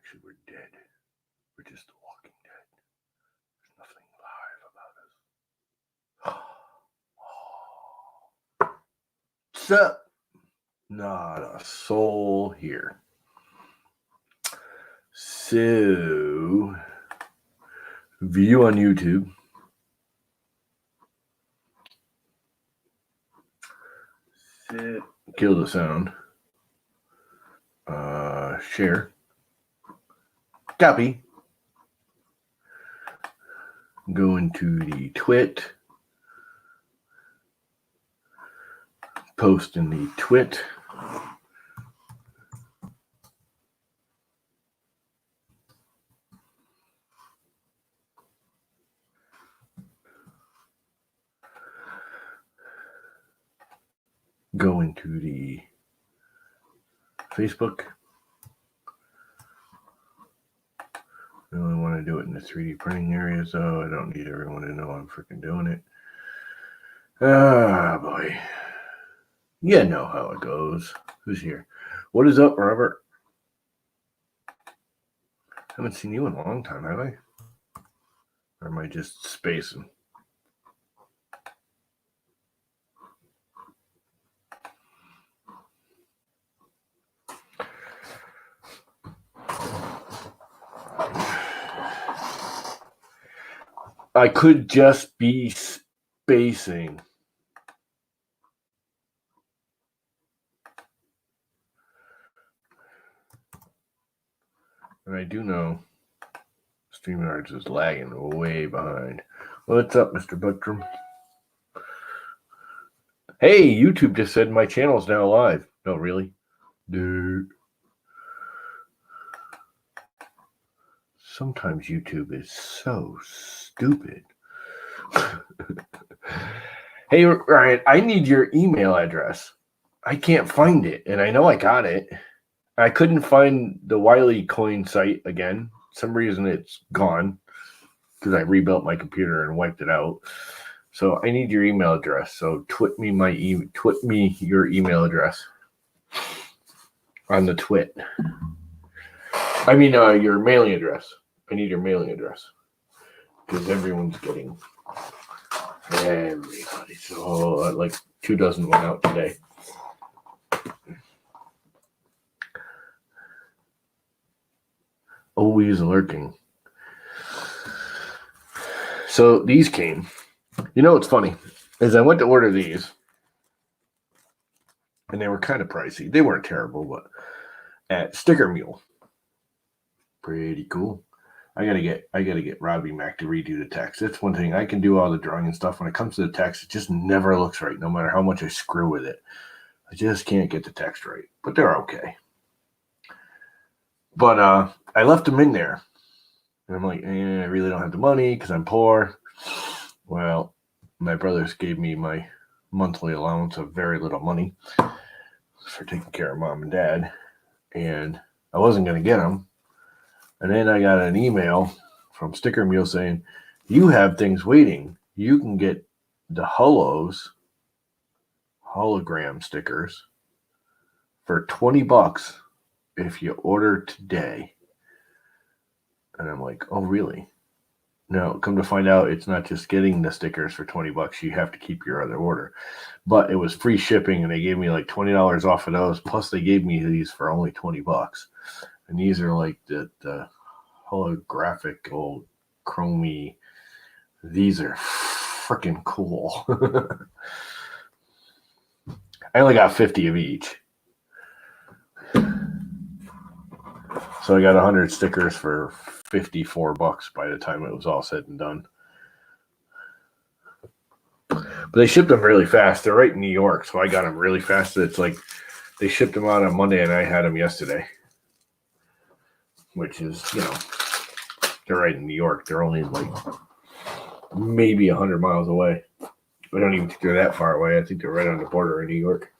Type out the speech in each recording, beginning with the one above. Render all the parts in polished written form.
Actually, we're dead. We're just the walking dead. There's nothing live about us. What's up? Not a soul here. So, view on YouTube. Kill the sound. Share. Copy. Go into the twit. Post in the twit. Go into the Facebook. I only want to do it in the 3D printing area, so I don't need everyone to know I'm freaking doing it. Ah, boy. You know how it goes. Who's here? What is up, Robert? Haven't seen you in a long time, have I? Or am I just spacing? I could just be spacing. And I do know StreamYards is lagging way behind. What's up, Mr. Buttram? Hey, YouTube just said my channel's now live. No, really? Dude. Sometimes YouTube is so stupid. Hey, Ryan, I need your email address. I can't find it, and I know I got it. I couldn't find the Wiley Coin site again. For some reason it's gone because I rebuilt my computer and wiped it out. So I need your email address. So twit me your email address on the twit. I mean your mailing address. I need your mailing address because everyone's getting everybody. So like 24 went out today. Always lurking. So these came. You know what's funny is I went to order these, and they were kind of pricey. They weren't terrible, but at Sticker Mule, pretty cool. I gotta get Robbie Mac to redo the text. That's one thing. I can do all the drawing and stuff. When it comes to the text, it just never looks right, no matter how much I screw with it. I just can't get the text right, but they're okay. But I left them in there. And I'm like, I really don't have the money because I'm poor. Well, my brothers gave me my monthly allowance of very little money for taking care of mom and dad. And I wasn't going to get them. And then I got an email from Sticker Mule saying, you have things waiting. You can get the hologram stickers for $20 if you order today. And I'm like, oh, really? No, come to find out, it's not just getting the stickers for $20. You have to keep your other order. But it was free shipping, and they gave me like $20 off of those. Plus, they gave me these for only $20. And these are like the holographic old chromey. These are freaking cool. I only got 50 of each. So I got 100 stickers for $54 by the time it was all said and done. But they shipped them really fast. They're right in New York, so I got them really fast. It's like they shipped them out on Monday, and I had them yesterday. Which is, they're right in New York. They're only like maybe 100 miles away. I don't even think they're that far away. I think they're right on the border of New York.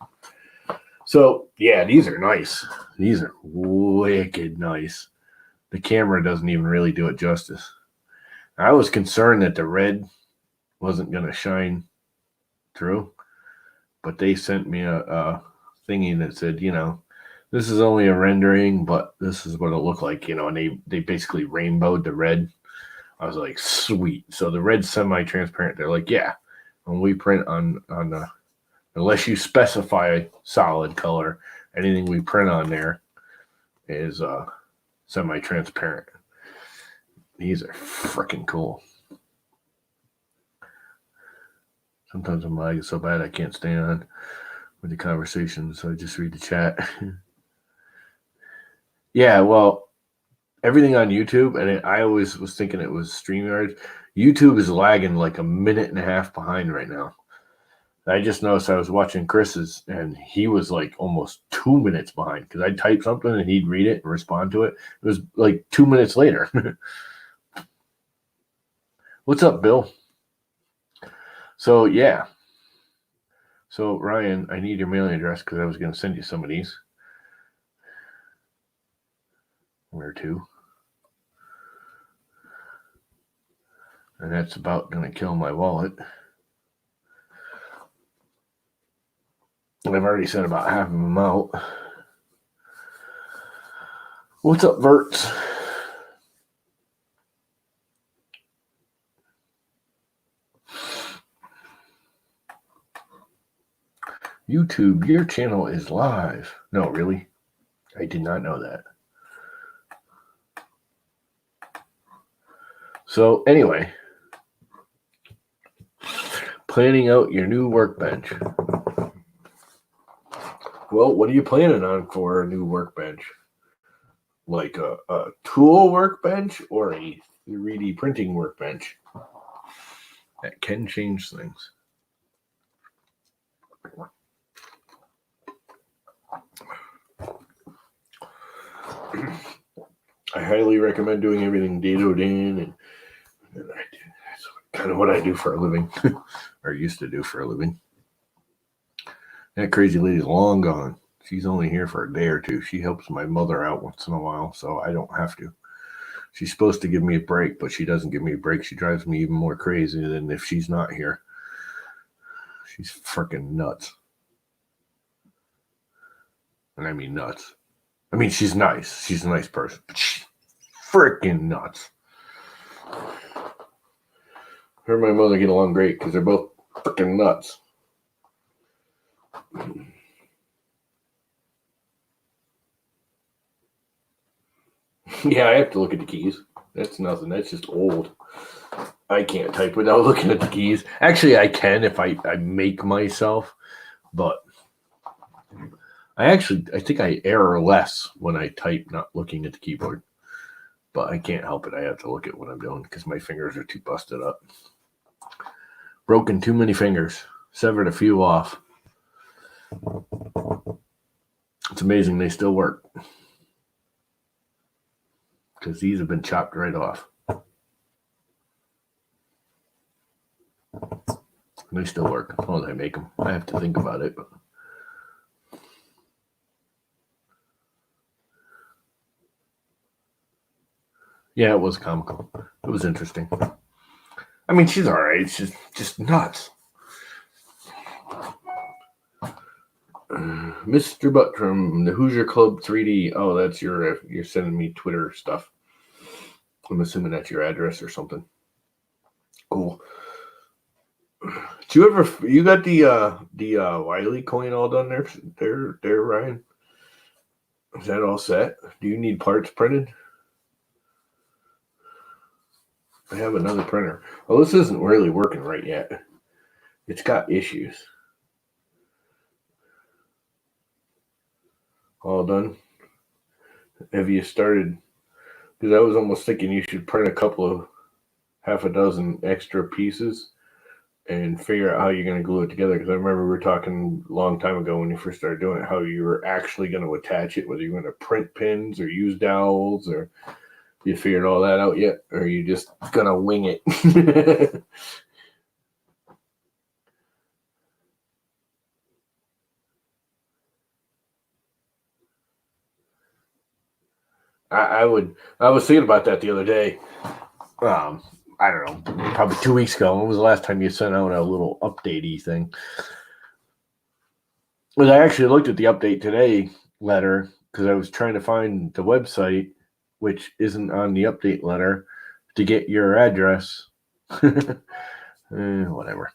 So, yeah, these are nice. These are wicked nice. The camera doesn't even really do it justice. I was concerned that the red wasn't going to shine through, but they sent me a thingy that said, This is only a rendering, but this is what it looked like, and they basically rainbowed the red. I was like, sweet. So the red's semi-transparent. They're like, yeah, when we print on the, unless you specify solid color, anything we print on there is semi-transparent. These are freaking cool. Sometimes I'm lagging so bad I can't stay on with the conversation, so I just read the chat. Yeah, well, everything on YouTube, and I always was thinking it was StreamYard. YouTube is lagging like a minute and a half behind right now. I just noticed I was watching Chris's, and he was like almost 2 minutes behind because I'd type something and he'd read it and respond to it. It was like 2 minutes later. What's up, Bill? So, yeah. So, Ryan, I need your mailing address because I was going to send you some of these. Where to? And that's about going to kill my wallet. I've already sent about half of them out. What's up, Verts? YouTube, your channel is live. No, really? I did not know that. So, anyway, planning out your new workbench. Well, what are you planning on for a new workbench? Like a tool workbench or a 3D printing workbench? That can change things. I highly recommend doing everything datoed in, and that's kind of what I do for a living, or used to do for a living. That crazy lady's long gone. She's only here for a day or two. She helps my mother out once in a while, so I don't have to. She's supposed to give me a break, but she doesn't give me a break. She drives me even more crazy than if she's not here. She's freaking nuts. And I mean nuts. I mean, she's nice. She's a nice person, but she's freaking nuts. Her and my mother get along great because they're both freaking nuts. Yeah, I have to look at the keys. That's nothing. That's just old. I can't type without looking at the keys. Actually, I can if I make myself, but I think I error less when I type not looking at the keyboard. But I can't help it. I have to look at what I'm doing because my fingers are too busted up. Broken too many fingers. Severed a few off. It's amazing they still work. Because these have been chopped right off. They still work. Oh, they make them. I have to think about it. But yeah, it was comical. It was interesting. I mean, she's all right. She's just nuts. Mr. Buttram, the Hoosier Club 3D. Oh, that's you're sending me Twitter stuff. I'm assuming that's your address or something. Cool. You got the Wiley coin all done there, Ryan? Is that all set? Do you need parts printed? I have another printer. Well, this isn't really working right yet. It's got issues. All done? Have you started? Because I was almost thinking you should print half a dozen extra pieces and figure out how you're going to glue it together. Because I remember we were talking a long time ago when you first started doing it, how you were actually going to attach it, whether you're going to print pins or use dowels, or you figured all that out yet? Or are you just going to wing it? I was thinking about that the other day. I don't know, probably 2 weeks ago. When was the last time you sent out a little updatey thing? Because I actually looked at the update today letter, because I was trying to find the website, which isn't on the update letter, to get your address. Whatever.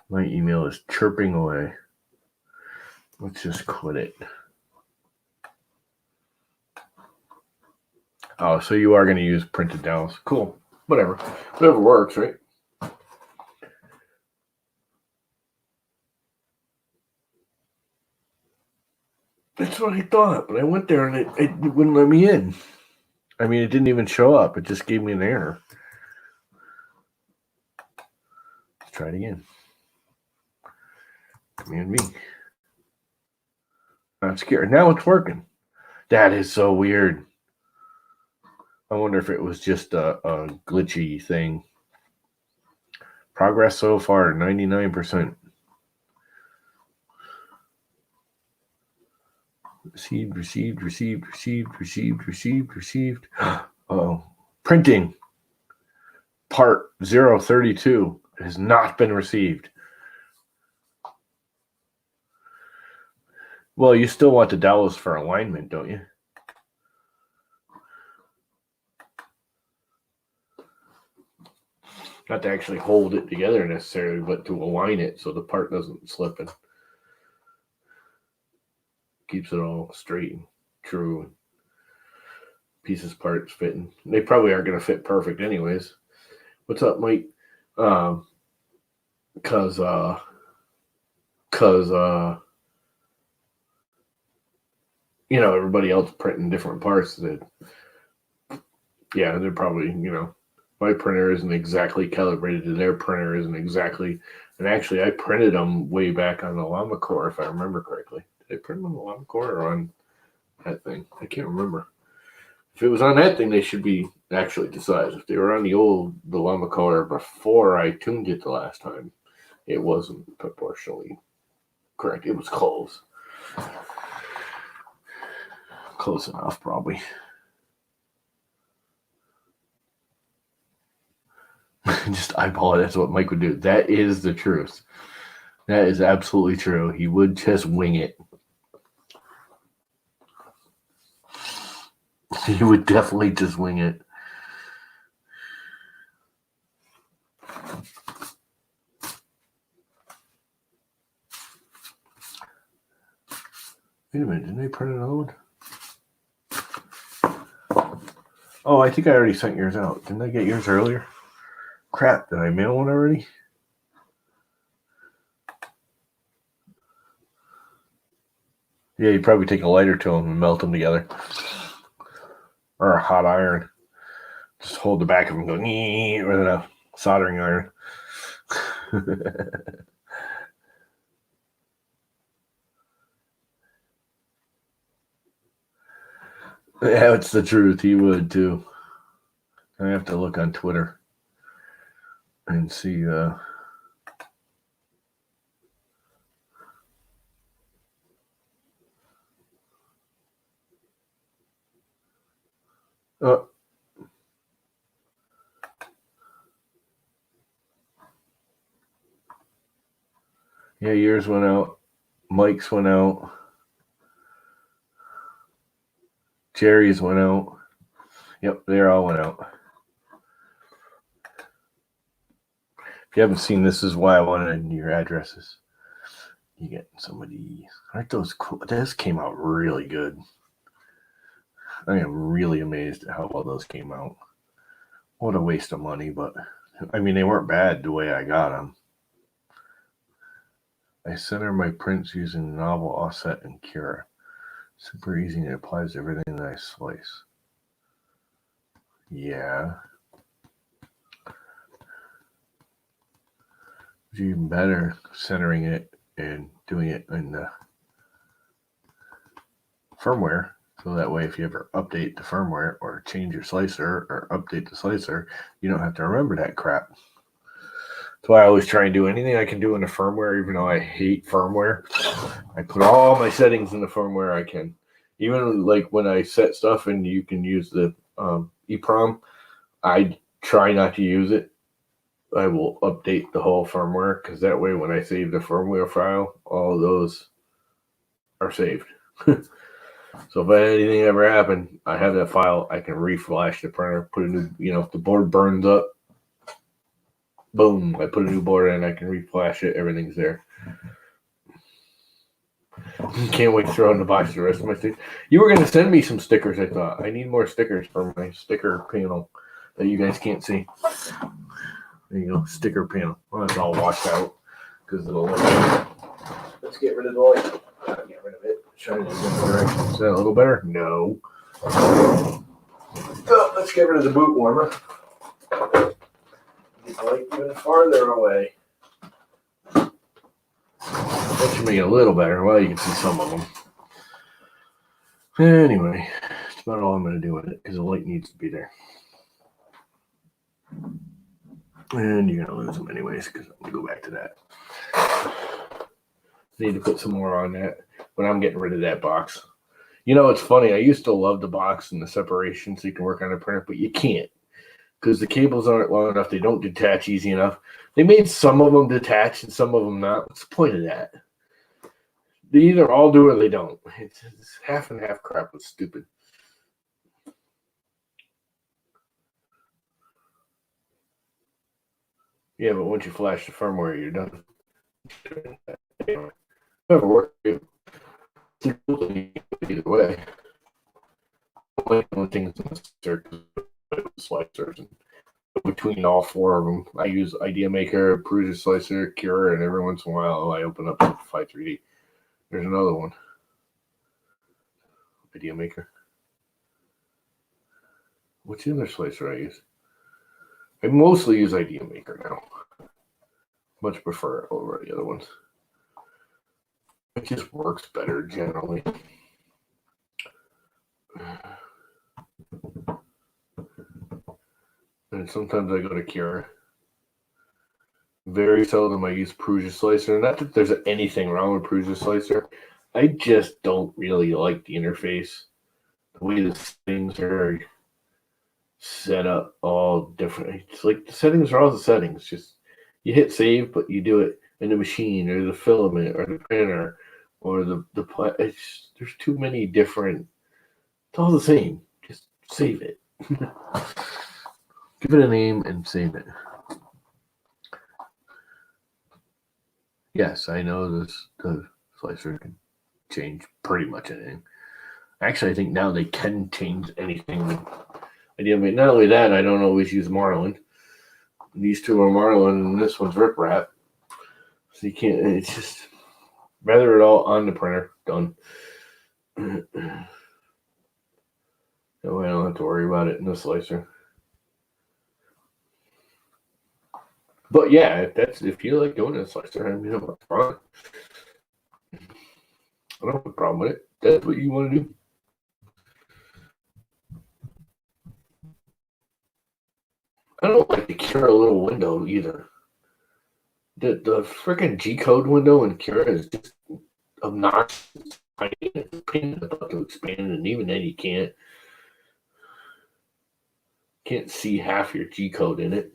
My email is chirping away. Let's just quit it. Oh, so you are going to use printed dowels. Cool. Whatever. Whatever works, right? That's what I thought, but I went there and it wouldn't let me in. I mean, it didn't even show up. It just gave me an error. Let's try it again. Command V. I'm scared. Now it's working. That is so weird. I wonder if it was just a glitchy thing. Progress so far, 99%. Received. Oh, printing. Part 032 has not been received. Well, you still want the dowels for alignment, don't you? Not to actually hold it together necessarily, but to align it so the part doesn't slip and keeps it all straight and true. Pieces, parts fitting. They probably aren't going to fit perfect anyways. What's up, Mike? Cause you know, everybody else printing different parts that, yeah, they're probably, you know, my printer isn't exactly calibrated to their printer isn't exactly, and actually I printed them way back on the Llama Core, if I remember correctly. Did I print them on the Llama Core or on that thing? I can't remember. If it was on that thing, they should be actually the size. If they were on the Llama Core before I tuned it the last time, it wasn't proportionally correct. It was close. Close enough, probably. Just eyeball it. That's what Mike would do. That is the truth. That is absolutely true. He would just wing it. He would definitely just wing it. Wait a minute. Didn't I print another one? Oh, I think I already sent yours out. Didn't I get yours earlier? Crap. Did I mail one already? Yeah, you'd probably take a lighter to them and melt them together. Or a hot iron. Just hold the back of them and go, with a soldering iron. Yeah, it's the truth. He would too. I have to look on Twitter and see. Yeah, yours went out. Mike's went out. Jerry's went out. Yep, they all went out. If you haven't seen This Is Why I Wanted Your Addresses, you get somebody. Aren't those cool? This came out really good. I am really amazed at how well those came out. What a waste of money, but I mean, they weren't bad the way I got them. I center my prints using novel offset and cure. Super easy and it applies to everything that I slice. Yeah. It's even better centering it and doing it in the firmware. So that way, if you ever update the firmware or change your slicer or update the slicer, you don't have to remember that crap. That's why I always try and do anything I can do in the firmware, even though I hate firmware. I put all my settings in the firmware I can. Even like when I set stuff and you can use the EEPROM, I try not to use it I will update the whole firmware because that way when I save the firmware file, all of those are saved. So if anything ever happened, I have that file. I can reflash the printer, put a new, if the board burns up, boom, I put a new board in, I can reflash it. Everything's there. Can't wait to throw in the box the rest of my stickers. You were going to send me some stickers, I thought. I need more stickers for my sticker panel that you guys can't see. There you go, sticker panel. Well, it's all washed out because of the light. Let's get rid of the light. Get rid of it. Shine it in the direction. Is that a little better? No. Oh, let's get rid of the boot warmer. Get the light even farther away. That should make it a little better. Well, you can see some of them. Anyway, that's about all I'm going to do with it because the light needs to be there. And you're going to lose them anyways because I'm going to go back to that. Need to put some more on that, but I'm getting rid of that box. It's funny. I used to love the box and the separation so you can work on a printer, but you can't because the cables aren't long enough. They don't detach easy enough. They made some of them detach and some of them not. What's the point of that? They either all do or they don't. It's half and half crap. It's stupid. Yeah, but once you flash the firmware, you're done. Anyway, never worked. Either way. Only things slicers and between all four of them, I use Idea Maker, Prusa Slicer, Cura, and every once in a while I open up Simplify 3D. There's another one. Idea Maker. What's the other slicer I use? I mostly use Idea Maker now. Much prefer it over the other ones. It just works better generally. And sometimes I go to Cura. Very seldom I use Prusa Slicer. Not that there's anything wrong with Prusa Slicer. I just don't really like the interface. The way the settings are set up all different. It's like the settings are all the settings. Just you hit save, but you do it in the machine or the filament or the printer or there's too many different. It's all the same. Just save it. Give it a name and save it. Yes, I know the slicer can change pretty much anything. Actually, I think now they can change anything. Not only that, I don't always use Marlin. These two are Marlin, and this one's Rip Wrap. So you can't. It's just rather it all on the printer. Done. No, I don't have to worry about it in the slicer. But yeah, if you like doing a slicer, that's fine. I don't have a problem with it. That's what you want to do. I don't like the Cura little window either. The freaking G-code window in Cura is just obnoxious. It's a pain in the butt to expand, and even then you can't see half your G-code in it.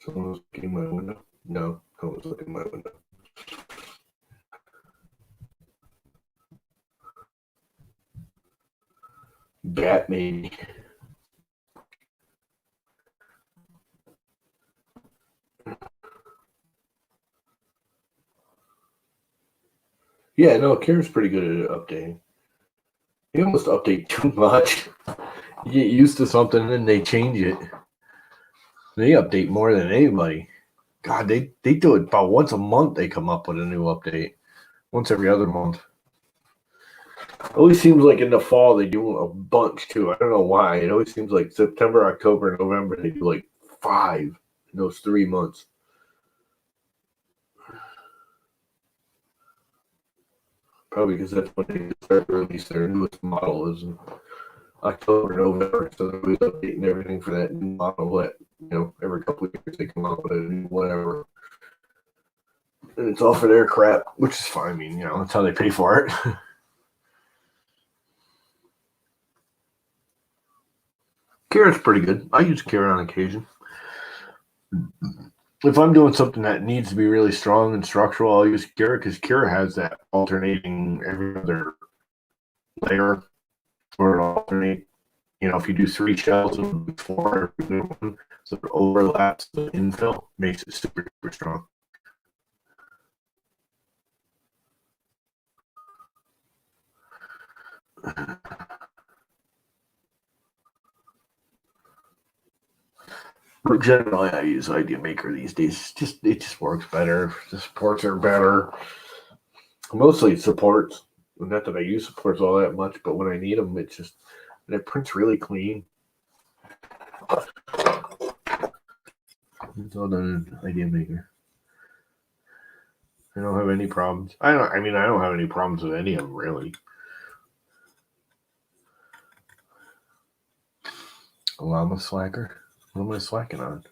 Someone's looking in my window? No, no one's looking in my window. Bat maybe. Yeah, no, Cura's pretty good at updating. They almost update too much. You get used to something and then they change it. They update more than anybody. God, they do it about once a month. They come up with a new update. Once every other month. It always seems like in the fall they do a bunch too. I don't know why. It always seems like September, October, November they do like 5 in those 3 months. Probably because that's when they start to release their newest model is in October, November. So they're always updating everything for that new model that, every couple of years they come out with a new whatever. And it's all for their crap, which is fine. I mean, that's how they pay for it. Kira's pretty good. I use Kira on occasion. If I'm doing something that needs to be really strong and structural, I'll use Kira because Kira has that alternating every other layer where it'll alternate. If you do 3 shells and 4, so it overlaps the infill, makes it super, super strong. But generally, I use Idea Maker these days. It just works better. The supports are better. Mostly it supports. Not that I use supports all that much, but when I need them, it prints really clean. It's all done in Idea Maker. I don't have any problems. I don't have any problems with any of them really. Llama slacker. What am I slacking on?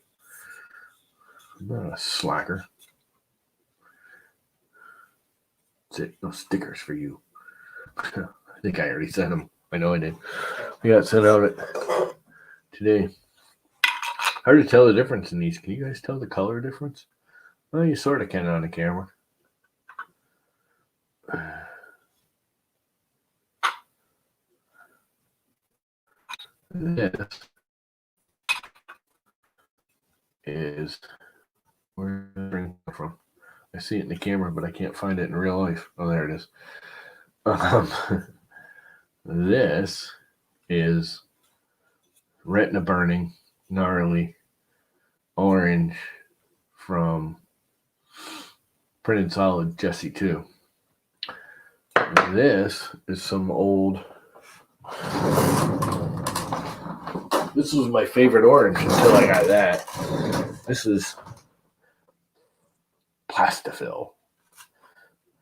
I'm not a slacker. That's it. No stickers for you. I think I already sent them. I know I did. We got sent out today. Hard to tell the difference in these. Can you guys tell the color difference? Well, you sort of can on the camera. This is where did it come from? I see it in the camera, but I can't find it in real life. Oh, there it is. This is retina burning, gnarly orange from Printed Solid Jesse 2. This is some old. This was my favorite orange until I got that. This is Plastifil.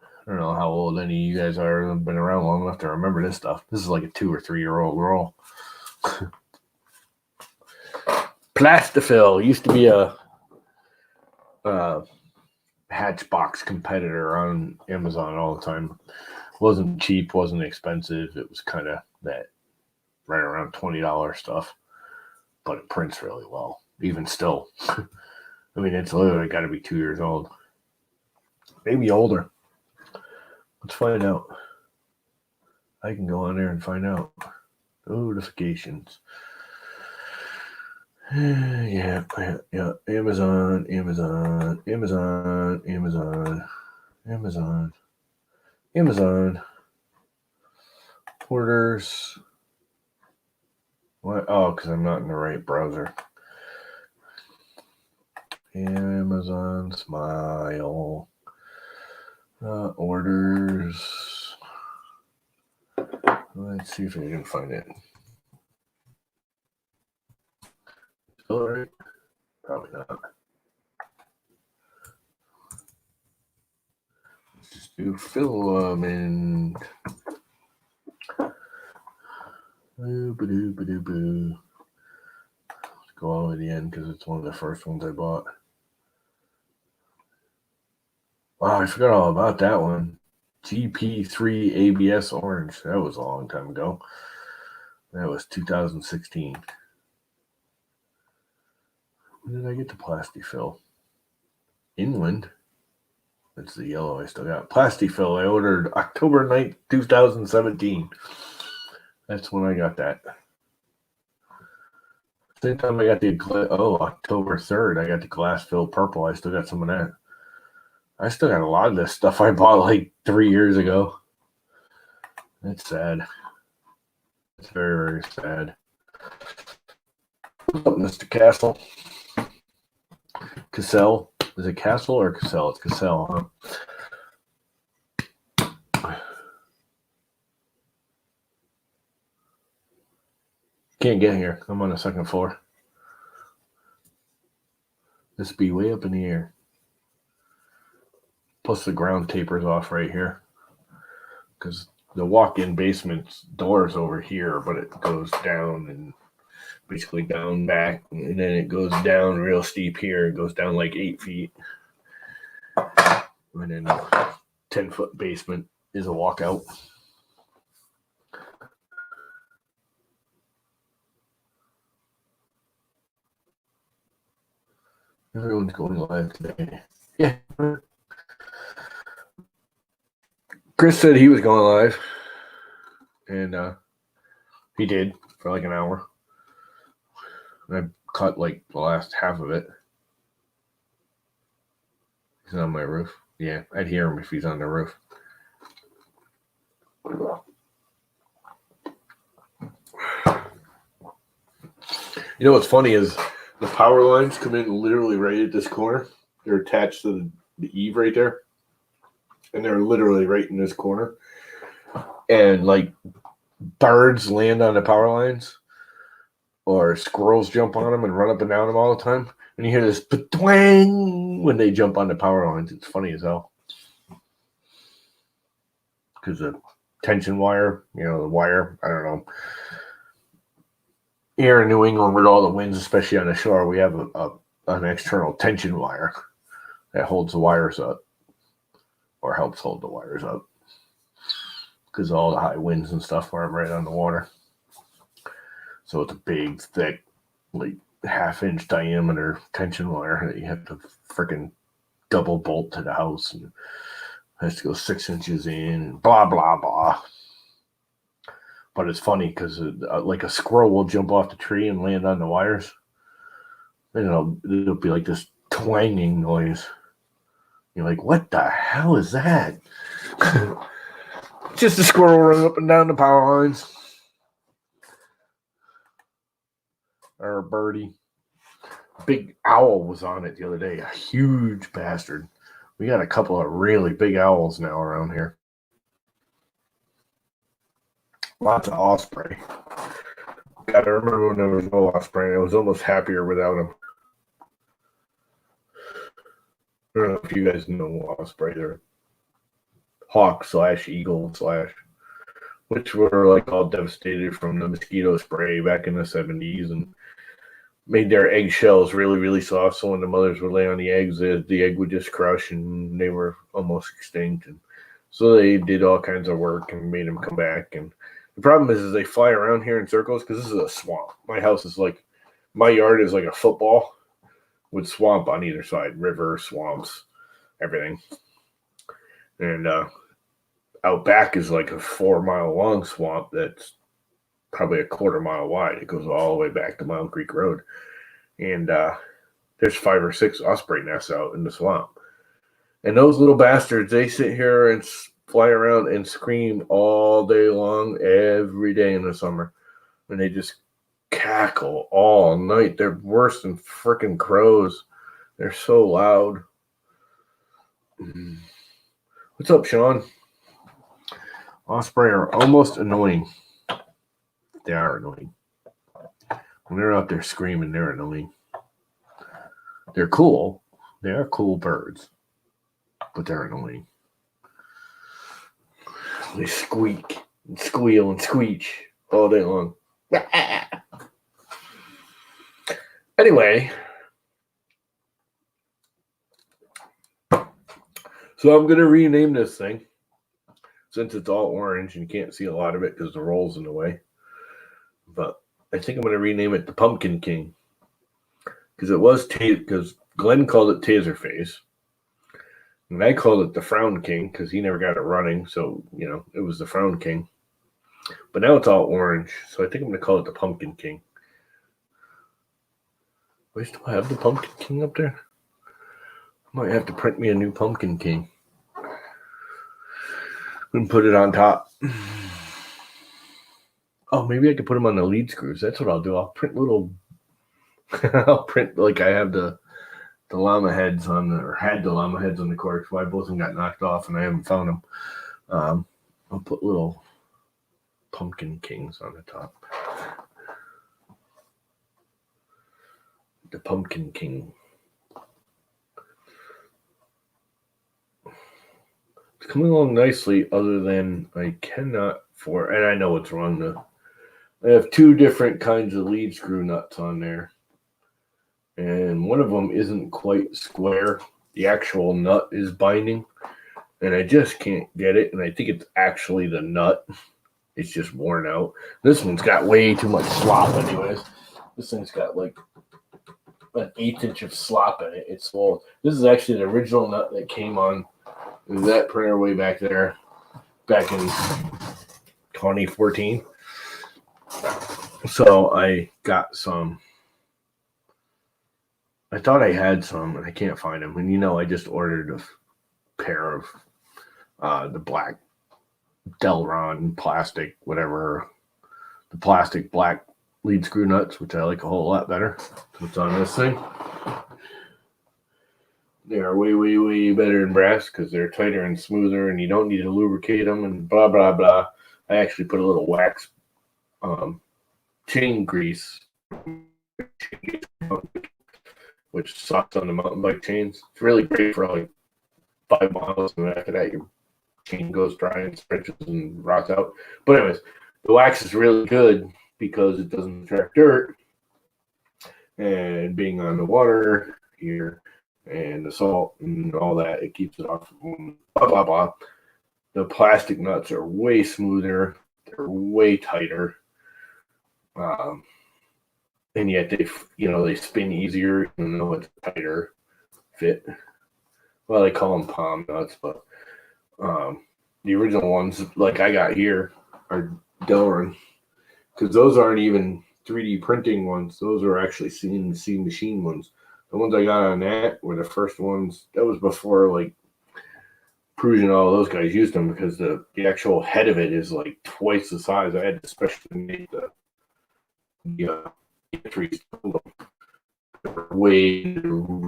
I don't know how old any of you guys are. I've been around long enough to remember this stuff. This is like a 2 or 3 year old roll. Plastifil used to be a Hatchbox competitor on Amazon all the time. Wasn't cheap, wasn't expensive. It was kind of that right around $20 stuff, but it prints really well, even still. I mean, it's literally got to be 2 years old, maybe older. Let's find out. I can go on there and find out. Notifications. Yeah. Amazon. Orders. What? Oh, because I'm not in the right browser. Amazon Smile. Orders. Let's see if I can find it. Still right? Probably not. Let's just do filament. Let's go all the way to the end because it's one of the first ones I bought. Wow, I forgot all about that one. GP3 ABS Orange. That was a long time ago. That was 2016. When did I get the Plastifil? Inland. That's the yellow I still got. Plastifil I ordered October 9th, 2017. That's when I got that. Same time I got October 3rd, I got the glass filled purple. I still got some of that. I still got a lot of this stuff I bought like 3 years ago. That's sad. It's very, very sad. What's up, Mr. Castle? Cassell. Is it Castle or Cassell? It's Cassell, huh? Can't get here. I'm on the second floor. This be way up in the air. Plus the ground tapers off right here. because the walk-in basement's door's over here, but it goes down and basically down back, and then it goes down real steep here. It goes down like 8 feet, and then 10-foot basement is a walkout. Everyone's going live today. Yeah. Chris said he was going live, and he did for like an hour. And I caught like the last half of it. He's on my roof. Yeah, I'd hear him if he's on the roof. You know what's funny is the power lines come in literally right at this corner. They're attached to the eave right there. And they're literally right in this corner. And like birds land on the power lines, or squirrels jump on them and run up and down them all the time. And you hear this twang when they jump on the power lines. It's funny as hell. Because the tension wire, the wire, I don't know. Here in New England, with all the winds, especially on the shore, we have an external tension wire that holds the wires up, or helps hold the wires up, because all the high winds and stuff are right on the water. So it's a big, thick, like half-inch diameter tension wire that you have to freaking double bolt to the house, and it has to go 6 inches in, and blah blah blah. But it's funny because like a squirrel will jump off the tree and land on the wires. And it'll be like this twanging noise. You're like, what the hell is that? Just a squirrel running up and down the power lines. Or a birdie. Big owl was on it the other day. A huge bastard. We got a couple of really big owls now around here. Lots of osprey. God, I remember when there was no osprey. I was almost happier without them. I don't know if you guys know osprey. They're hawk / eagle / which were like all devastated from the mosquito spray back in the 70s, and made their egg shells really, really soft. So when the mothers would lay on the eggs, the egg would just crush, and they were almost extinct. And so they did all kinds of work and made them come back. And the problem is they fly around here in circles because this is a swamp. My yard is like a football with swamp on either side, river, swamps, everything. And out back is like a 4-mile long swamp that's probably a 1/4 mile wide. It goes all the way back to Mountain Creek Road. And there's 5 or 6 osprey nests out in the swamp. And those little bastards, they sit here and fly around and scream all day long, every day in the summer. And they just cackle all night. They're worse than freaking crows. They're so loud. What's up, Sean? Osprey are almost annoying. They are annoying. When they're out there screaming, they're annoying. They're cool. They are cool birds. But they're annoying. They squeak and squeal and screech all day long. Anyway. So I'm going to rename this thing. Since it's all orange and you can't see a lot of it because the roll's in the way. But I think I'm going to rename it the Pumpkin King. Because it was because Glenn called it Taserface. And I called it the Frown King because he never got it running. So, it was the Frown King. But now it's all orange. So I think I'm going to call it the Pumpkin King. Do I still have the Pumpkin King up there? I might have to print me a new Pumpkin King. And put it on top. Oh, maybe I could put them on the lead screws. That's what I'll do. I'll print I'll print like I have the llama heads had the llama heads on the corks. Why both of them got knocked off and I haven't found them. I'll put little Pumpkin Kings on the top. The Pumpkin King. It's coming along nicely, other than I cannot and I know what's wrong though. I have two different kinds of lead screw nuts on there, and one of them isn't quite square. The actual nut is binding, and I just can't get it. And I think it's actually the nut. It's just worn out. This one's got way too much slop, anyways. This thing's got like an 1/8 inch of slop in it. It's full. This is actually the original nut that came on that printer way back there, back in 2014. So I got some. I thought I had some, and I can't find them. And I just ordered a pair of the black Delron plastic, whatever, the plastic black lead screw nuts, which I like a whole lot better. What's on this thing? They are way, way, way better than brass because they're tighter and smoother, and you don't need to lubricate them and blah, blah, blah. I actually put a little wax chain grease, which sucks on the mountain bike chains. It's really great for like 5 miles, and after that, your chain goes dry and stretches and rots out. But anyways, the wax is really good because it doesn't attract dirt, and being on the water here and the salt and all that, it keeps it off. Blah blah blah. The plastic nuts are way smoother. They're way tighter, and yet they spin easier, even though it's a tighter fit. Well, they call them palm nuts, but the original ones, like I got here, are Delrin, because those aren't even 3D printing ones. Those are actually CNC machine ones. The ones I got on that were the first ones. That was before like Prusian and all those guys used them, because the actual head of it is like twice the size. I had to specially make the entries. They were way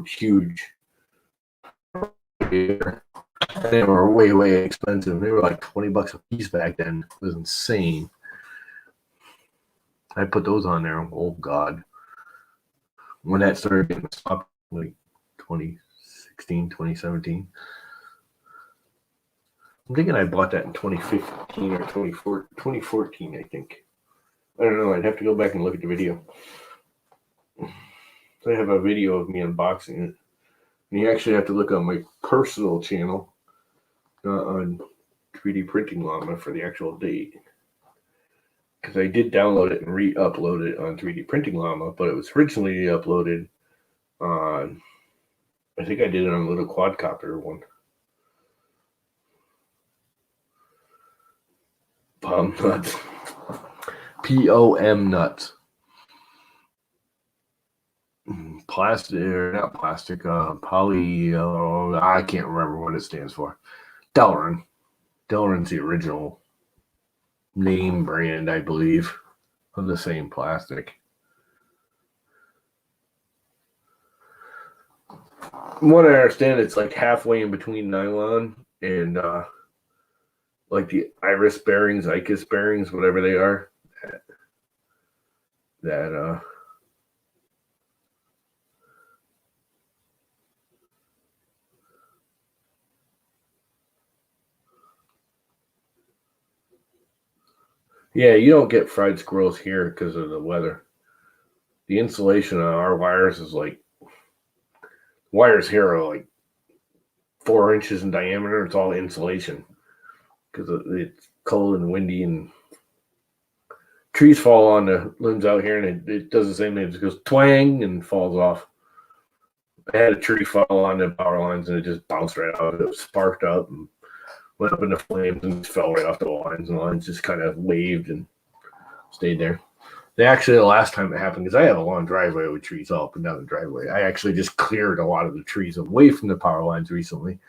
huge. They were way, way expensive. They were like $20 a piece back then. It was insane. I put those on there. Oh God. When that started getting stopped, like 2016, 2017. I'm thinking I bought that in 2015 or 2014, I think. I don't know. I'd have to go back and look at the video. I have a video of me unboxing it. And you actually have to look on my personal channel, not on 3D Printing Llama, for the actual date. Because I did download it and re-upload it on 3D Printing Llama, but it was originally uploaded on, I think I did it on a little quadcopter one. Palm nuts. POM nuts. Plastic, or not plastic, poly, I can't remember what it stands for. Delrin. Delrin's the original name brand, I believe, of the same plastic. From what I understand, it's like halfway in between nylon and like the iris bearings, ICUS bearings, whatever they are. That yeah, you don't get fried squirrels here because of the weather. The insulation on our wires is like, wires here are like 4 inches in diameter. It's all insulation because it's cold and windy, and trees fall on the limbs out here, and it does the same thing. It just goes twang and falls off. I had a tree fall on the power lines, and it just bounced right out. It was sparked up and went up into flames and fell right off the lines, and the lines just kind of waved and stayed there. Actually, the last time it happened, because I have a long driveway with trees all up and down the driveway, I actually just cleared a lot of the trees away from the power lines recently,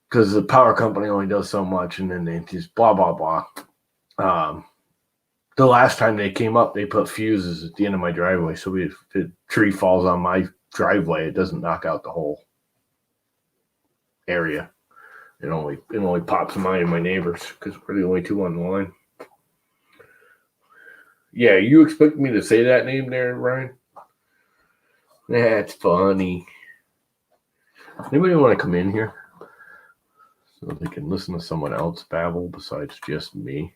because the power company only does so much, and then they just blah, blah, blah. The last time they came up, they put fuses at the end of my driveway, so if the tree falls on my driveway, it doesn't knock out the whole area. It only pops mine and my neighbors, because we're the only two on the line. Yeah, you expect me to say that name there, Ryan? That's funny. Anybody want to come in here? so they can listen to someone else babble besides just me.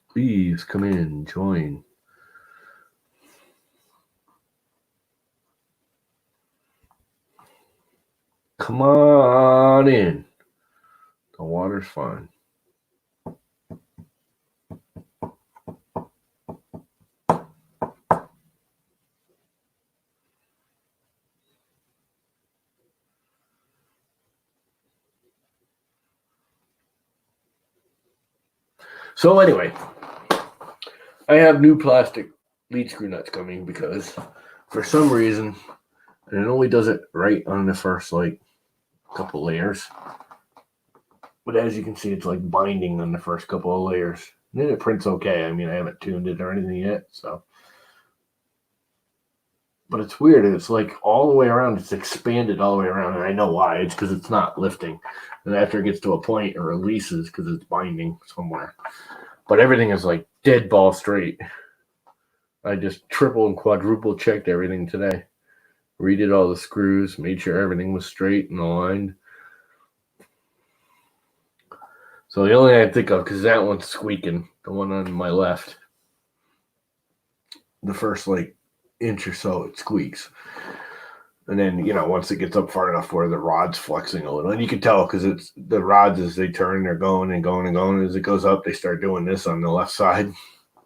Please come in, join. Come on in. The water's fine. So anyway, I have new plastic lead screw nuts coming because for some reason, and it only does it right on the first couple layers. But as you can see, it's like binding on the first couple of layers. And then it prints okay. I mean, I haven't tuned it or anything yet, so. But it's weird. It's like all the way around. It's expanded all the way around, and I know why. It's because it's not lifting. And after it gets to a point, it releases because it's binding somewhere. But everything is like dead ball straight. I just triple and quadruple checked everything today. Redid all the screws, made sure everything was straight and aligned. So the only thing I think of, because that one's squeaking, the one on my left, the first inch or so, it squeaks. And then, once it gets up far enough where the rod's flexing a little, and you can tell because it's the rods as they turn, they're going and going and going. As it goes up, they start doing this on the left side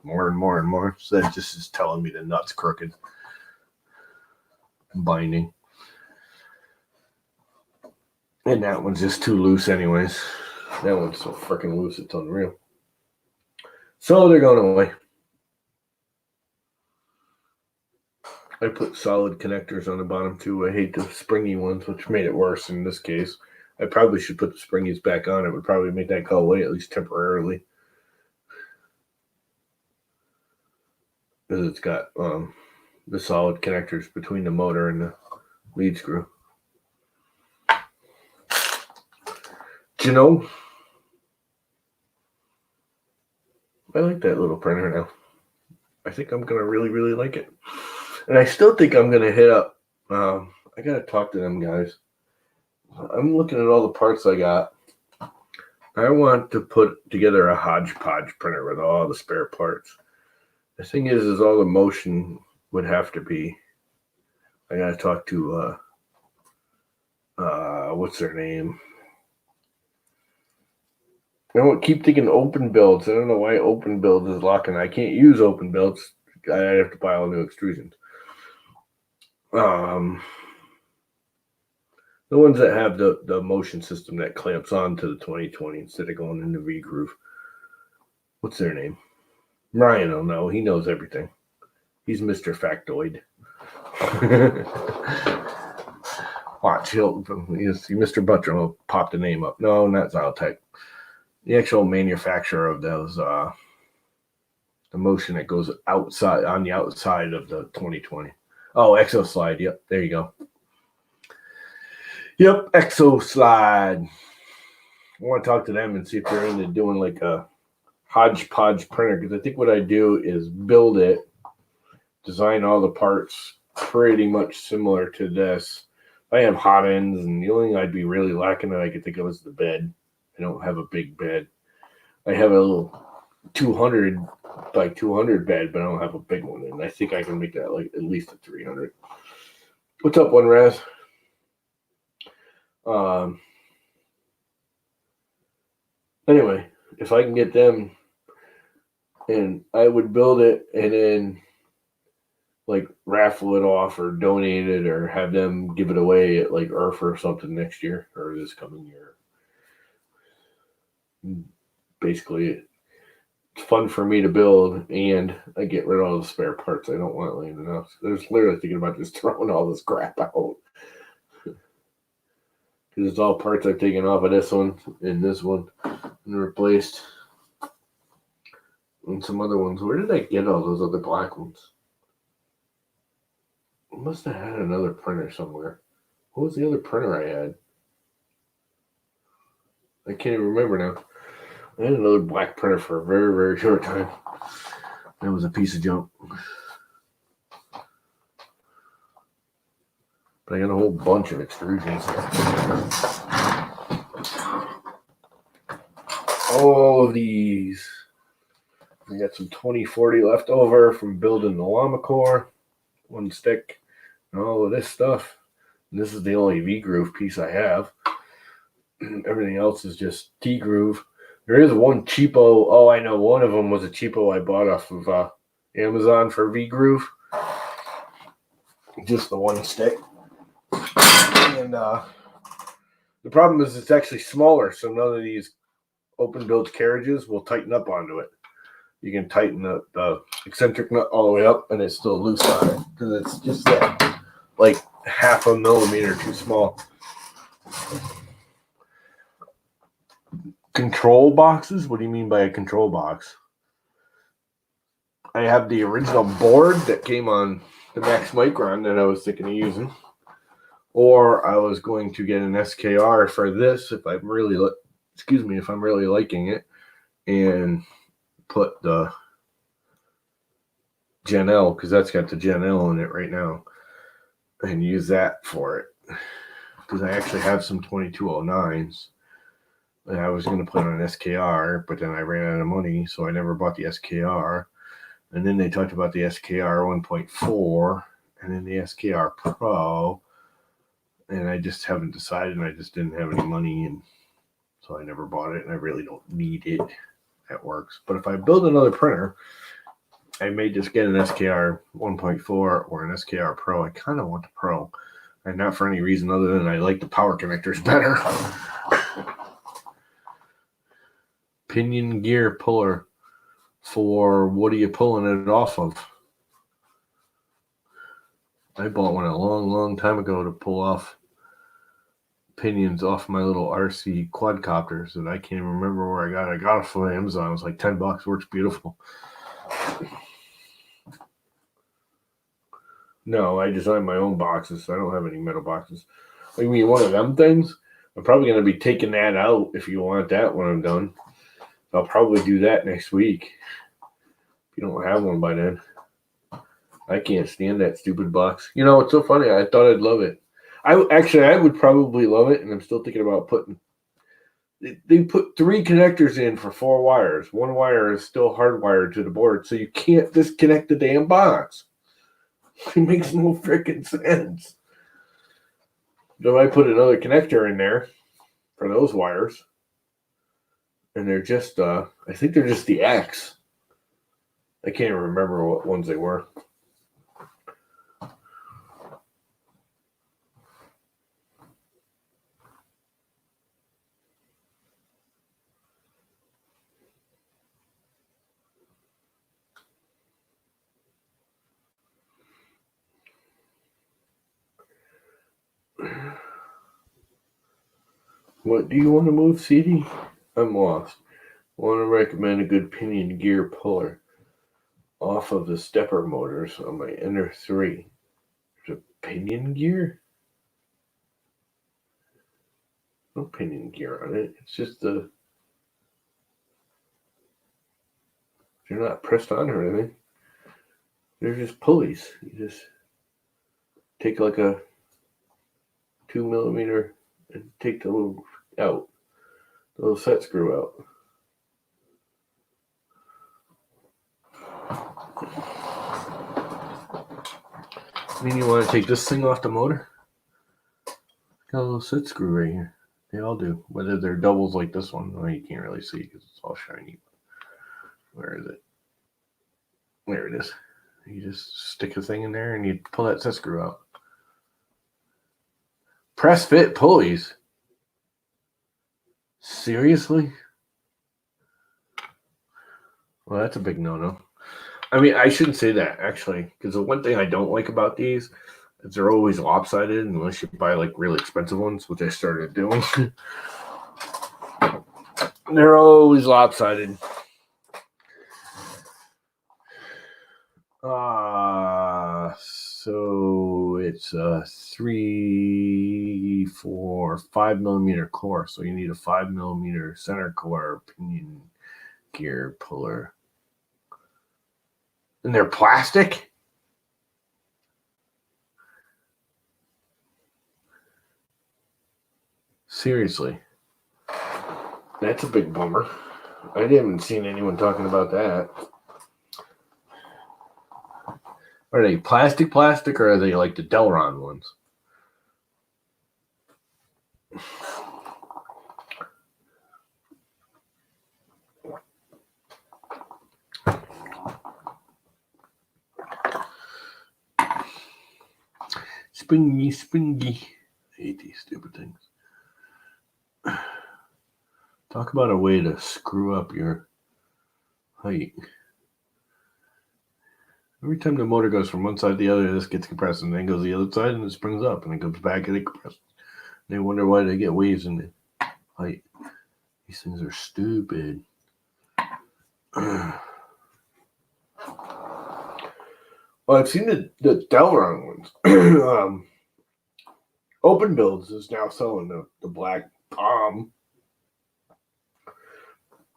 more and more and more. So that just is telling me the nut's crooked. Binding. And that one's just too loose anyways. That one's so freaking loose, it's unreal. So they're going away. I put solid connectors on the bottom too. I hate the springy ones, which made it worse in this case. I probably should put the springies back on. It would probably make that go away, at least temporarily. Because it's got the solid connectors between the motor and the lead screw. I like that little printer now. I think I'm going to really, really like it. And I still think I'm going to hit up. I got to talk to them guys. I'm looking at all the parts I got. I want to put together a hodgepodge printer with all the spare parts. The thing is all the motion would have to be. I got to talk to, what's their name? I keep thinking open builds. I don't know why open builds is locking. I can't use open builds. I have to buy all new extrusions. The ones that have the motion system that clamps onto the 2020 instead of going into V-groove. What's their name? Ryan will know. He knows everything. He's Mr. Factoid. Watch, Mr. Butcher will pop the name up. No, not Zyltech. The actual manufacturer of those, the motion that goes outside on the outside of the 2020. Oh, Exoslide. Yep, there you go. Yep, Exoslide. I want to talk to them and see if they're into doing like a hodgepodge printer, because I think what I do is build it, design all the parts pretty much similar to this. I have hot ends, and the only thing I'd be really lacking that I could think of is the bed. I don't have a big bed. I have a little 200 by 200 bed, but I don't have a big one, and I think I can make that like at least a 300. What's up, One Raz? Anyway, if I can get them, and I would build it and then like raffle it off or donate it or have them give it away at like ERF or something next year or this coming year. Basically, it's fun for me to build, and I get rid of all the spare parts I don't want laying enough. I was literally thinking about just throwing all this crap out. Because it's all parts I've taken off of this one and this one and replaced. And some other ones. Where did I get all those other black ones? I must have had another printer somewhere. What was the other printer I had? I can't even remember now. I had another black printer for a very, very short time. That was a piece of junk. But I got a whole bunch of extrusions here. All of these. I got some 2040 left over from building the llama core, one stick, and all of this stuff. And this is the only V-groove piece I have. Everything else is just T-groove. There is one cheapo. Oh, I know. One of them was a cheapo I bought off of Amazon for V-groove. Just the one stick. And the problem is it's actually smaller, so none of these open build carriages will tighten up onto it. You can tighten the eccentric nut all the way up, and it's still loose on it because it's just like half a millimeter too small. Control boxes? What do you mean by a control box? I have the original board that came on the Max Micron that I was thinking of using, or I was going to get an SKR for this if I'm really liking it, and put the Gen L, because that's got the Gen L in it right now, and use that for it, because I actually have some 2209s and I was going to put on an SKR, but then I ran out of money, so I never bought the SKR. And then they talked about the SKR 1.4 and then the SKR Pro, and I just haven't decided, and I just didn't have any money, and so I never bought it, and I really don't need it. That works. But if I build another printer, I may just get an SKR 1.4 or an SKR Pro. I kind of want the Pro, and not for any reason other than I like the power connectors better. Pinion gear puller. For what are you pulling it off of? I bought one a long time ago to pull off pinions off my little RC quadcopters that I can't even remember where I got it. I got it from Amazon. It was like $10. Works beautiful. No, I designed my own boxes. So I don't have any metal boxes. I mean, one of them things, I'm probably going to be taking that out if you want that when I'm done. I'll probably do that next week. If you don't have one by then. I can't stand that stupid box. You know, it's so funny. I thought I'd love it. I would probably love it, and I'm still thinking about putting. They put 3 connectors in for 4 wires. 1 wire is still hardwired to the board, so you can't disconnect the damn box. It makes no freaking sense. So I put another connector in there for those wires, and they're just, I think they're just the X. I can't even remember what ones they were. What do you want to move, CD? I'm lost. I want to recommend a good pinion gear puller off of the stepper motors on my Ender 3. There's a pinion gear? No pinion gear on it. It's just they're not pressed on or anything. They're just pulleys. You just take like a 2mm and take the little set screw out. And then you want to take this thing off the motor. Got a little set screw right here. They all do. Whether they're doubles like this one, well, you can't really see because it's all shiny. Where is it? There it is. You just stick a thing in there and you pull that set screw out. Press fit pulleys. Seriously? Well, that's a big no-no. I mean, I shouldn't say that, actually, because the one thing I don't like about these is they're always lopsided unless you buy, like, really expensive ones, which I started doing. They're always lopsided. So it's a 3, 4, 5mm core. So you need a 5mm center core pinion gear puller. And they're plastic? Seriously. That's a big bummer. I haven't seen anyone talking about that. Are they plastic, or are they like the Delron ones? Springy. I hate these stupid things. Talk about a way to screw up your height. Every time the motor goes from one side to the other, this gets compressed, and then goes the other side, and it springs up, and it comes back, and it compresses. They wonder why they get waves in the height. These things are stupid. Well, I've seen the Delron ones. Open Builds is now selling the black POM,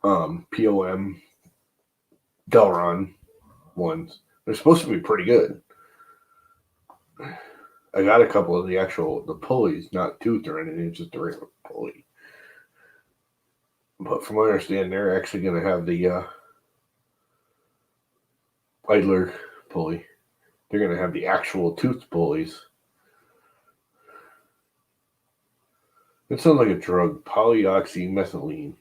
POM Delron ones. They're supposed to be pretty good. I got a couple of the pulleys, not tooth or anything, it's just a regular pulley. But from what I understand, they're actually going to have the idler pulley. They're going to have the actual tooth pulleys. It sounds like a drug, polyoxymethylene.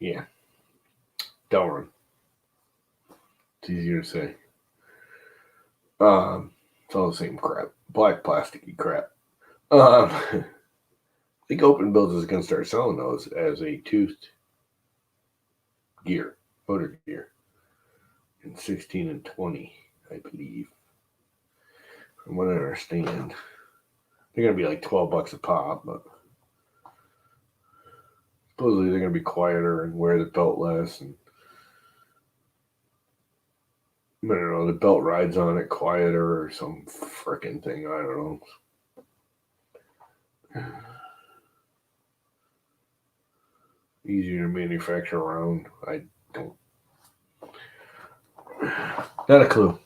Yeah. Delron. It's easier to say. It's all the same crap. Black plasticky crap. I think Open Builds is going to start selling those as a toothed gear, motor gear, in 16 and 20, I believe. From what I understand, they're going to be like $12 a pop, but supposedly they're going to be quieter and wear the belt less, and I don't know, the belt rides on it quieter or some frickin' thing. I don't know. Easier to manufacture around. I don't. Not a clue.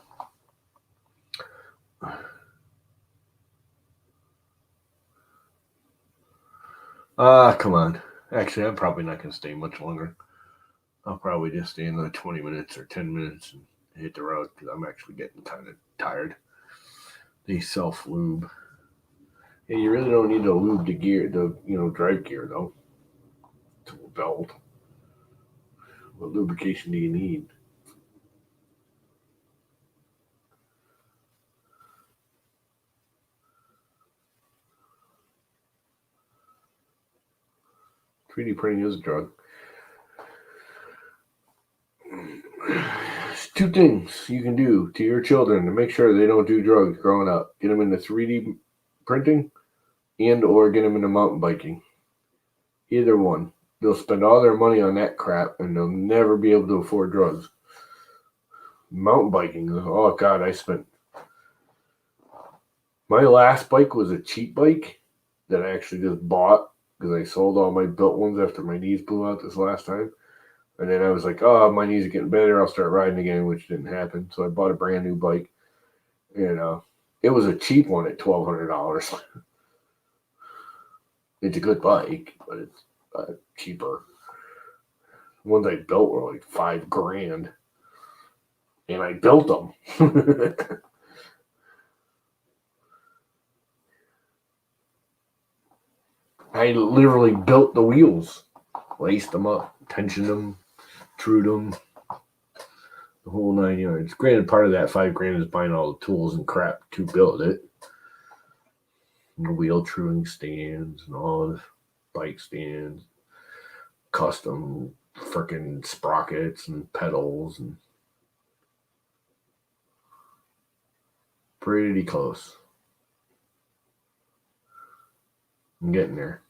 Come on. Actually, I'm probably not going to stay much longer. I'll probably just stay another 20 minutes or 10 minutes and hit the road because I'm actually getting kind of tired. They self-lube. Yeah, you really don't need to lube the gear, drive gear, though. To a belt. What lubrication do you need? Treaty printing is a drug. There's two things you can do to your children to make sure they don't do drugs growing up. Get them into 3D printing and or get them into mountain biking. Either one. They'll spend all their money on that crap and they'll never be able to afford drugs. Mountain biking. Oh, God, my last bike was a cheap bike that I actually just bought because I sold all my built ones after my knees blew out this last time. And then I was like, oh, my knees are getting better. I'll start riding again, which didn't happen. So I bought a brand new bike. And it was a cheap one at $1,200. It's a good bike, but it's cheaper. The ones I built were like $5,000. And I built them. I literally built the wheels. Laced them up, tensioned them, trued them. The whole 9 yards. Granted, part of that $5,000 is buying all the tools and crap to build it. And the wheel truing stands and all the bike stands, custom freaking sprockets and pedals, and pretty close. I'm getting there.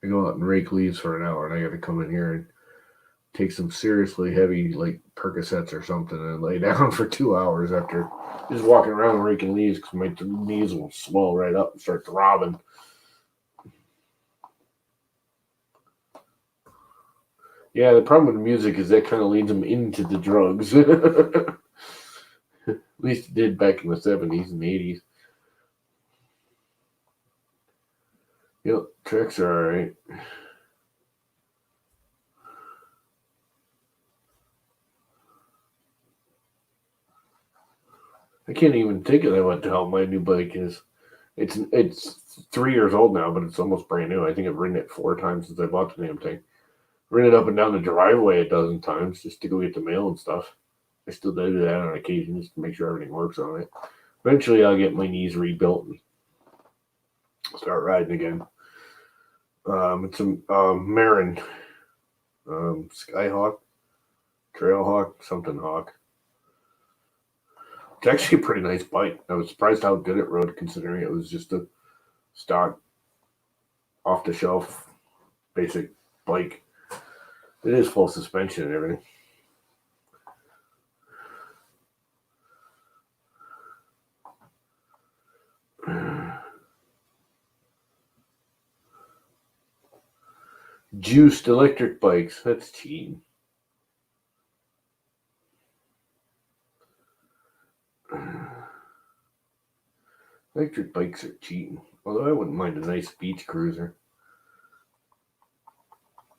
I go out and rake leaves for an hour, and I got to come in here and take some seriously heavy, like Percocets or something, and lay down for 2 hours after just walking around raking leaves because my knees will swell right up and start throbbing. Yeah, the problem with music is that kind of leads them into the drugs. At least it did back in the 70s and 80s. Yep, tracks are alright. I can't even think of what the hell my new bike is. It's 3 years old now, but it's almost brand new. I think I've ridden it 4 times since I bought the damn thing. Ridden it up and down the driveway a dozen times just to go get the mail and stuff. I still do that on occasion just to make sure everything works on it. Eventually, I'll get my knees rebuilt and start riding again. It's a Marin Skyhawk, Trailhawk, something Hawk. It's actually a pretty nice bike. I was surprised how good it rode considering it was just a stock, off the shelf, basic bike. It is full suspension and everything. Juiced electric bikes. That's cheating. Electric bikes are cheating. Although I wouldn't mind a nice beach cruiser.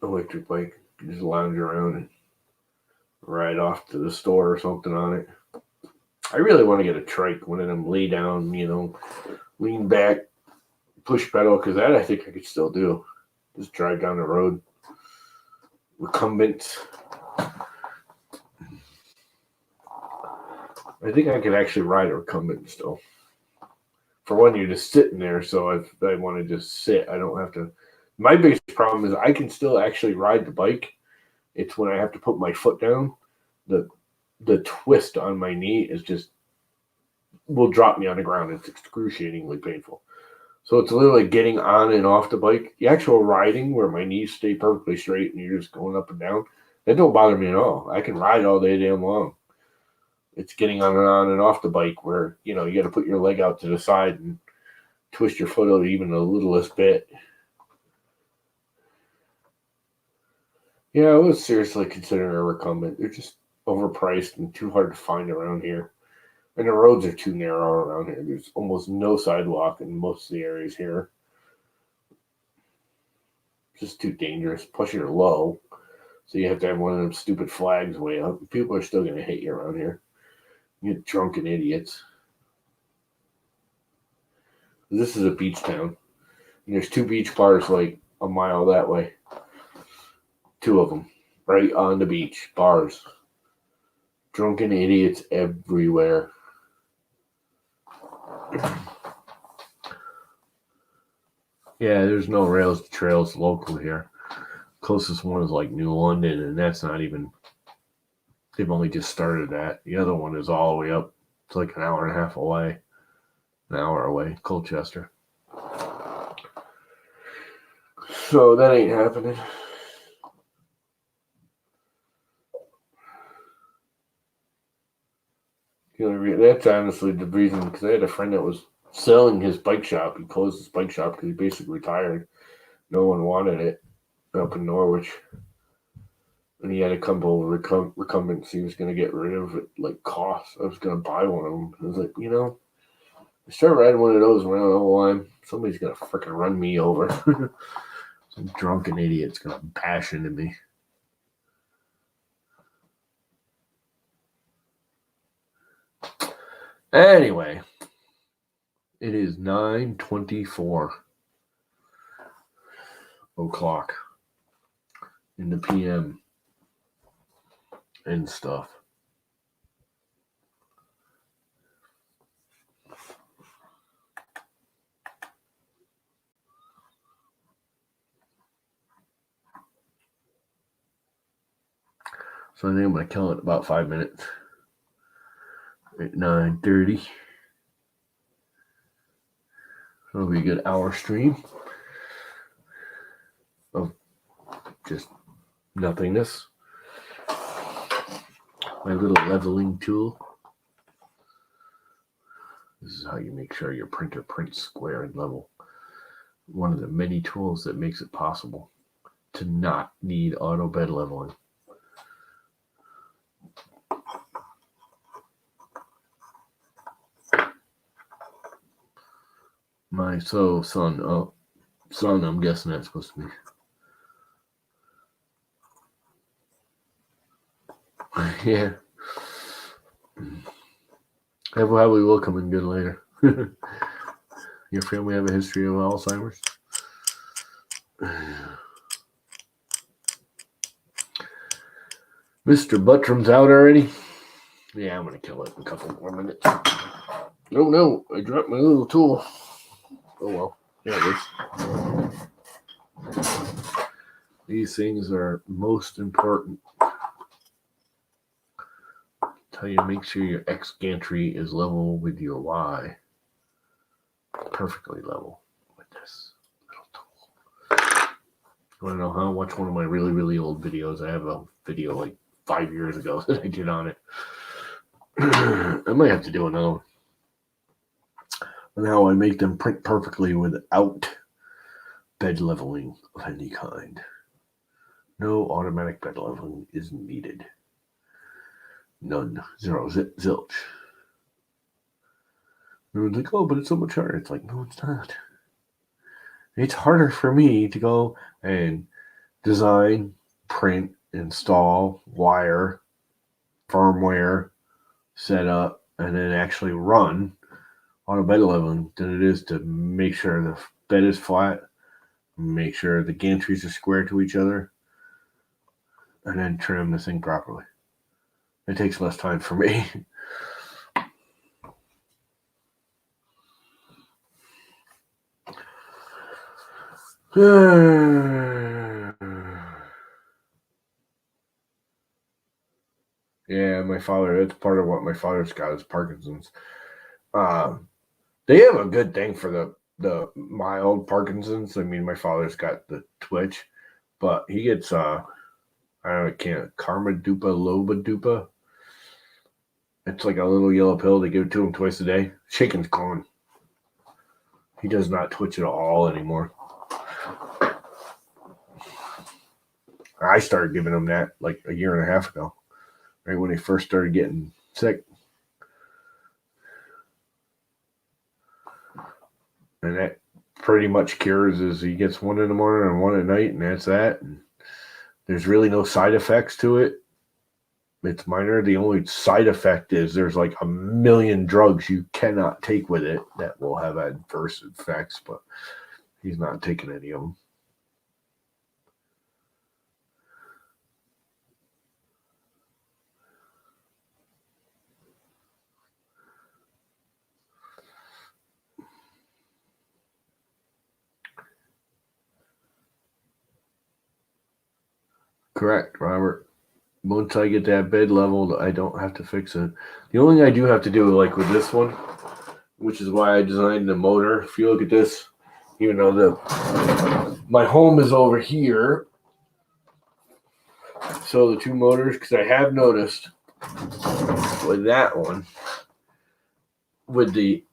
Electric bike. You just lounge around and ride off to the store or something on it. I really want to get a trike, one of them lay down, lean back, push pedal, because that I think I could still do. Just drive down the road. Recumbents. I think I could actually ride a recumbent still. For one, you're just sitting there, so if I want to just sit, I don't have to. My biggest problem is I can still actually ride the bike. It's when I have to put my foot down, the twist on my knee is just will drop me on the ground. It's excruciatingly painful. So it's literally getting on and off the bike. The actual riding where my knees stay perfectly straight and you're just going up and down, that don't bother me at all. I can ride all day damn long. It's getting on and off the bike where, you got to put your leg out to the side and twist your foot out even the littlest bit. Yeah, I was seriously considering a recumbent. They're just overpriced and too hard to find around here. And the roads are too narrow around here. There's almost no sidewalk in most of the areas here. It's just too dangerous. Plus, you're low. So you have to have one of them stupid flags way up. People are still going to hate you around here. You drunken idiots. This is a beach town. And there's 2 beach bars like a mile that way. 2 of them. Right on the beach. Bars. Drunken idiots everywhere. Yeah, there's no rails to trails local here. Closest one is like New London, and that's not even. They've only just started that. The other one is all the way up. It's like an hour and a half away. An hour away, Colchester. So that ain't happening. That's honestly the reason, because I had a friend that was selling his bike shop. He closed his bike shop because he basically retired. No one wanted it up in Norwich. And he had a couple of recumbents he was going to get rid of at like cost. I was going to buy one of them. I was like, I start riding one of those around the line. Somebody's going to freaking run me over. Some drunken idiot's going to bash into me. Anyway, it is 9:24 o'clock in the PM and stuff. So I think I'm going to kill it in about 5 minutes. At 9:30. It'll be a good hour stream of just nothingness. My little leveling tool. This is how you make sure your printer prints square and level. One of the many tools that makes it possible. to not need auto bed leveling. My son, I'm guessing that's supposed to be. Yeah. That probably will come in good later. Your family have a history of Alzheimer's? Mr. Buttram's out already? Yeah, I'm going to kill it in a couple more minutes. No, I dropped my little tool. Oh, well. There it is. These things are most important. Tell you to make sure your X gantry is level with your Y. Perfectly level with this little tool. You want to know how? Watch one of my really, really old videos. I have a video like 5 years ago that I did on it. I might have to do another one. And how I make them print perfectly without bed leveling of any kind. No automatic bed leveling is needed. None. Zero. Zilch. Everyone's like, oh, but it's so much harder. It's like, no, it's not. It's harder for me to go and design, print, install, wire, firmware, set up, and then actually run auto bed leveling than it is to make sure the bed is flat, make sure the gantries are square to each other, and then trim the thing properly. It takes less time for me. Yeah, my father, it's part of what my father's got is Parkinson's. They have a good thing for the mild Parkinson's. I mean, my father's got the twitch, but he gets I can't Karma-Dupa, Loba-Dupa. It's like a little yellow pill. They give it to him twice a day. Shaking's gone. He does not twitch at all anymore. I started giving him that like a year and a half ago, right when he first started getting sick. And that pretty much cures is he gets one in the morning and one at night, and that's that. And there's really no side effects to it. It's minor. The only side effect is there's like a million drugs you cannot take with it that will have adverse effects, but he's not taking any of them. Correct, Robert. Once I get that bed leveled, I don't have to fix it. The only thing I do have to do, like with this one, which is why I designed the motor. If you look at this, even though my home is over here, so the two motors, because I have noticed with that one, with the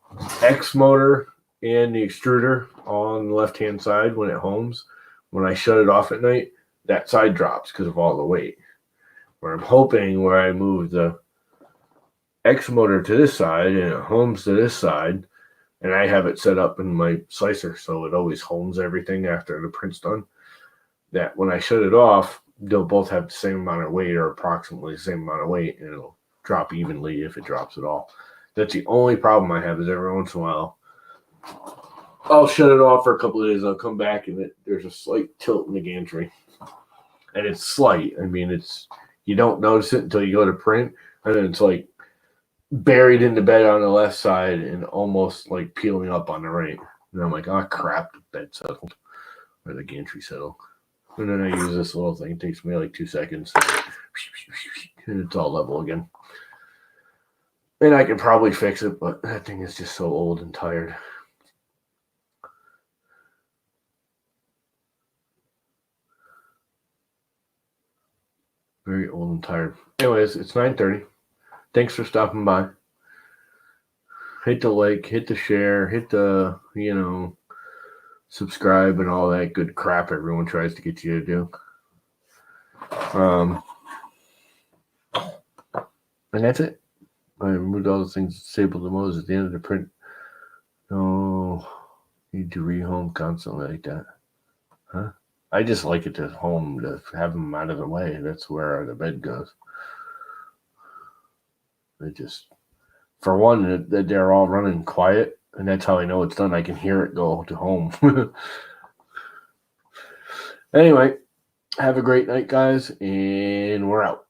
X motor and the extruder on the left-hand side when it homes, when I shut it off at night, that side drops because of all the weight. Where I'm hoping where I move the X motor to this side and it homes to this side, and I have it set up in my slicer so it always homes everything after the print's done, that when I shut it off, they'll both have the same amount of weight or approximately the same amount of weight, and it'll drop evenly if it drops at all. That's the only problem I have is every once in a while I'll shut it off for a couple of days. I'll come back and there's a slight tilt in the gantry, and it's slight. I mean, you don't notice it until you go to print, and then it's like buried in the bed on the left side and almost like peeling up on the right. And I'm like, oh crap, the bed settled or the gantry settled. And then I use this little thing. It takes me like 2 seconds, and it's all level again. And I could probably fix it, but that thing is just so old and tired. Very old and tired. Anyways, it's 9:30. Thanks for stopping by. Hit the like, hit the share, hit the, subscribe, and all that good crap everyone tries to get you to do. And that's it. I removed all the things, disabled the modes at the end of the print. No, need to rehome constantly like that. Huh? I just like it to home, to have them out of the way. That's where the bed goes. It just, for one, that they're all running quiet, and that's how I know it's done. I can hear it go to home. Anyway, have a great night, guys, and we're out.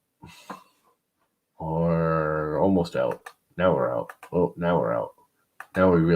Or almost out. Now we're out. Oh, now we're out. Now we really